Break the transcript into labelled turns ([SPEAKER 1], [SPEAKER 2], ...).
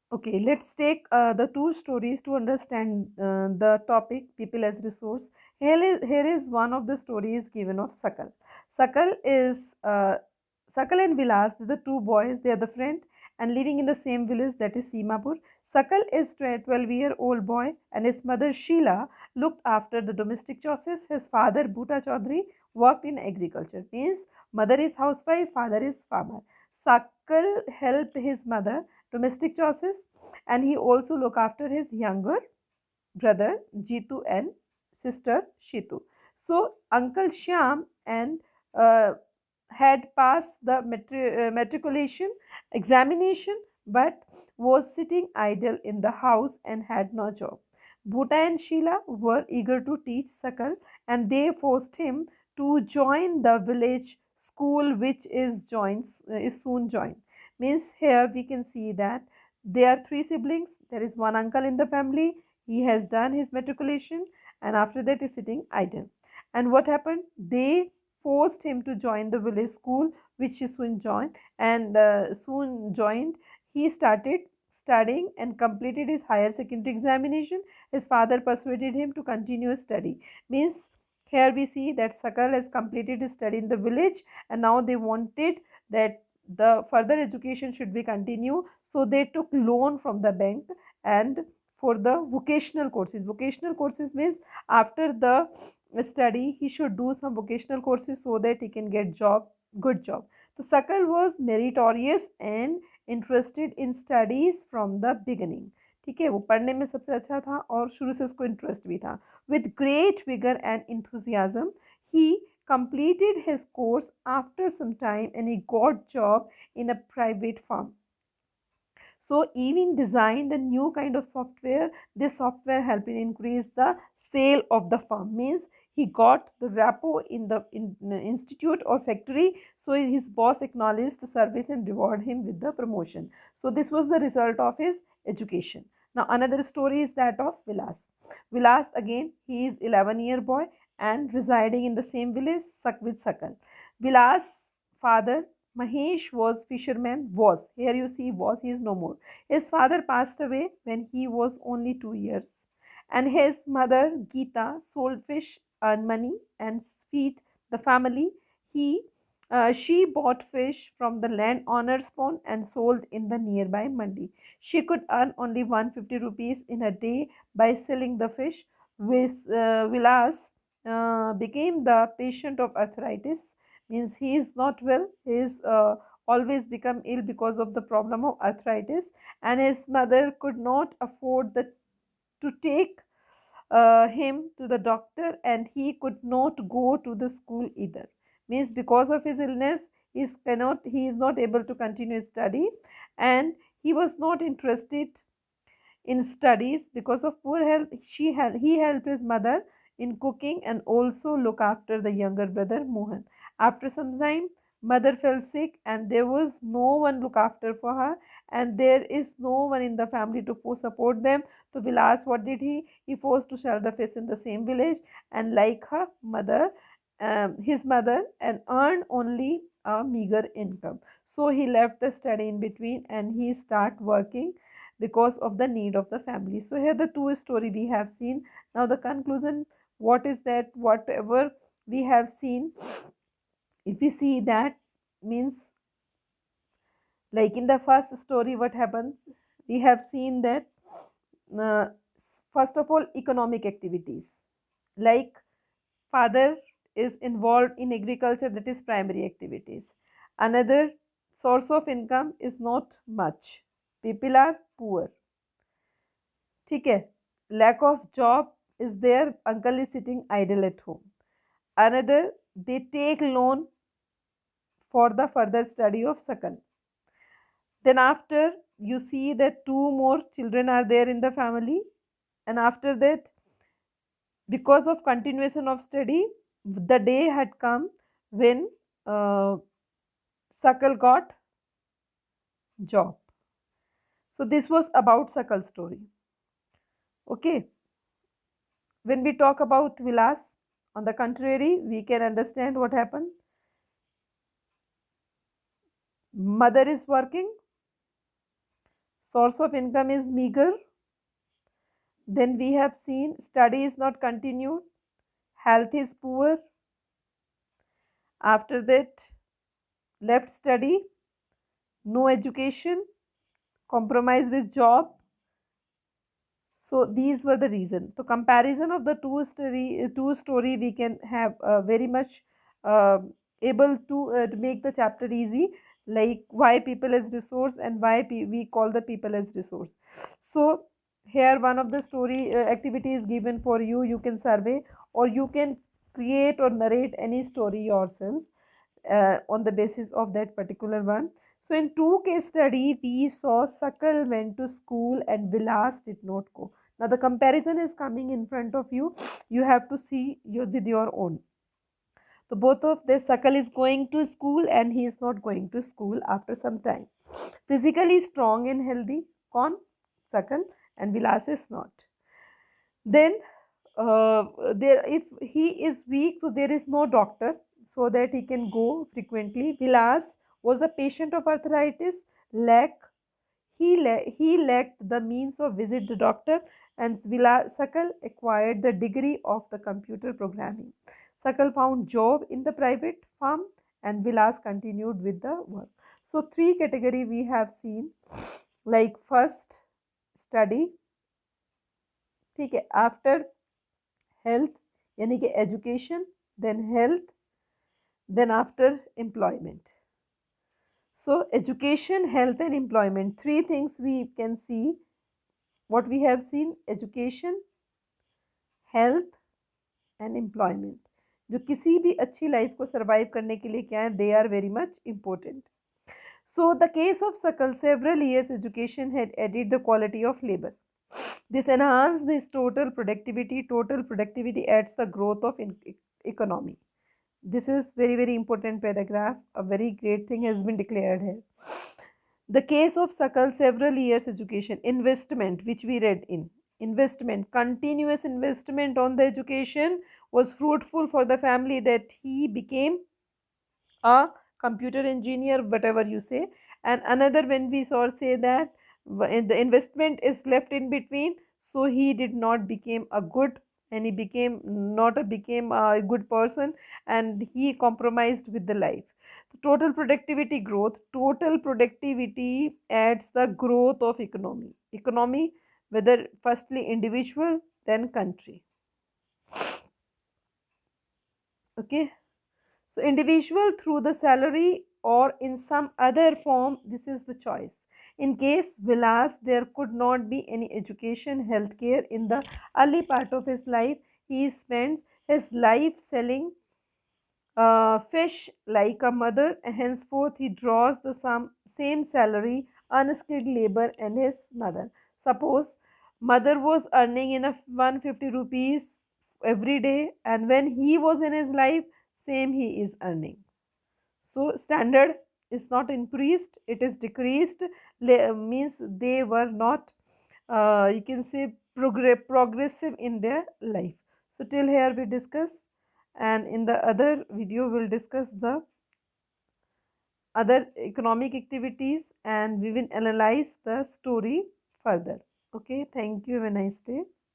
[SPEAKER 1] Okay, let's take the two stories to understand the topic people as resource. Here is one of the stories given of Sakal. Sakal is Sakal and Vilas, they're the two boys, they are the friend and living in the same village, that is Simapur. Sakal is 12-year-old boy and his mother Sheila looked after the domestic chores. His father Bhuta Chaudhary worked in agriculture. Means mother is housewife, father is farmer. Sakal helped his mother domestic chores, and he also look after his younger brother Jitu and sister Shitu. So Uncle Shyam and uh, had passed the matriculation examination but was sitting idle in the house and had no job. Bhuta and Sheila were eager to teach Sakal and they forced him to join the village school which is soon joined. Means here we can see that there are three siblings. There is one uncle in the family. He has done his matriculation and after that is sitting idle. And what happened? They forced him to join the village school which he soon joined, and soon joined. He started studying and completed his higher secondary examination. His father persuaded him to continue his study. Means here we see that Sakal has completed his study in the village and now they wanted that the further education should be continued, so they took loan from the bank and for the vocational courses means after the study he should do some vocational courses so that he can get good job. So Sakal was meritorious and interested in studies from the beginning. ठीक है, वो पढ़ने में सबसे अच्छा था और शुरू से उसको इंटरेस्ट भी था. With great vigor and enthusiasm he completed his course after some time and he got job in a private firm. So even designed a new kind of software. This software helped increase the sale of the firm. Means he got the repo in the institute or factory. So his boss acknowledged the service and reward him with the promotion. So this was the result of his education. Now another story is that of Vilas. Vilas again, he is 11-year boy and residing in the same village with Sakal. Vilas' father Mahesh was fisherman, was. Here you see was, he is no more. His father passed away when he was only 2 years. And his mother Geeta sold fish, earned money, and feed the family. He she bought fish from the landowner's pond and sold in the nearby mandi. She could earn only 150 rupees in a day by selling the fish. With Vilas became the patient of arthritis. Means he is not well. He is always become ill because of the problem of arthritis, and his mother could not afford to take him to the doctor, and he could not go to the school either. Means because of his illness he is not able to continue his study, and he was not interested in studies because of poor health. He helped his mother in cooking and also look after the younger brother Mohan. After some time, mother fell sick and there was no one look after for her, and there is no one in the family to support them. So Vilas, what did he? He forced to sell the fish in the same village and like her mother, his mother, and earned only a meager income. So he left the study in between and he start working because of the need of the family. So here the two story we have seen. Now the conclusion, what is that? Whatever we have seen, if we see that, means like in the first story what happened, we have seen that uh, first of all economic activities, like father is involved in agriculture, that is primary activities. Another source of income is not much, people are poor. ठीक है, lack of job is there, uncle is sitting idle at home. Another, they take loan for the further study of Sakal. Then after you see that two more children are there in the family, and after that because of continuation of study the day had come when uh, Sakal got job. So this was about Sakal story. Okay, when we talk about Vilas, on the contrary, we can understand what happened. Mother is working, source of income is meager. Then we have seen study is not continued, health is poor. After that, left study, no education, compromise with job. So these were the reason. So comparison of the two story we can have very much uh, able to make the chapter easy, like why people as resource and why we call the people as resource. So here one of the story activity is given for you. You can survey or you can create or narrate any story yourself on the basis of that particular one. So in two case study, we saw Sakal went to school and Vilas did not go. Now the comparison is coming in front of you. You have to see with your own. So both of this, Sakal is going to school and he is not going to school after some time. Physically strong and healthy, con Sakal, and Vilas is not. Then there if he is weak, so there is no doctor so that he can go frequently. Vilas was a patient of arthritis, lack he lacked the means of visit the doctor, and Sakal acquired the degree of the computer programming. Sakal found job in the private firm and Vilas continued with the work. So three category we have seen, like first study, ठीक है, after health यानी कि education, then health, then after employment. So education, health and employment, three things we can see. What we have seen, education, health and employment, जो किसी भी अच्छी life को survive करने के लिए क्या है, they are very much important. So the case of Sakal, several years education had added the quality of labor. This enhanced this total productivity. Total productivity adds the growth of economy. This is very important paragraph. A very great thing has been declared here. The case of Sakal, several years education, investment, which we read in. Investment, continuous investment on the education was fruitful for the family that he became a computer engineer, whatever you say. And another, when we saw say that the investment is left in between, so he did not become a good, and he became not a became a good person, and he compromised with the life. Total productivity growth, total productivity adds the growth of economy, whether firstly individual then country. Okay, so individual through the salary or in some other form, this is the choice. In case Vilas, there could not be any education, healthcare in the early part of his life. He spends his life selling fish like a mother. Henceforth, he draws the same salary, unskilled labor, and his mother. Suppose mother was earning enough 150 rupees every day, and when he was in his life, same he is earning. So standard is not increased; it is decreased. Means they were not, you can say, progressive in their life. So till here we discuss, and in the other video we'll discuss the other economic activities and we will analyze the story further. Okay, thank you. Have a nice day.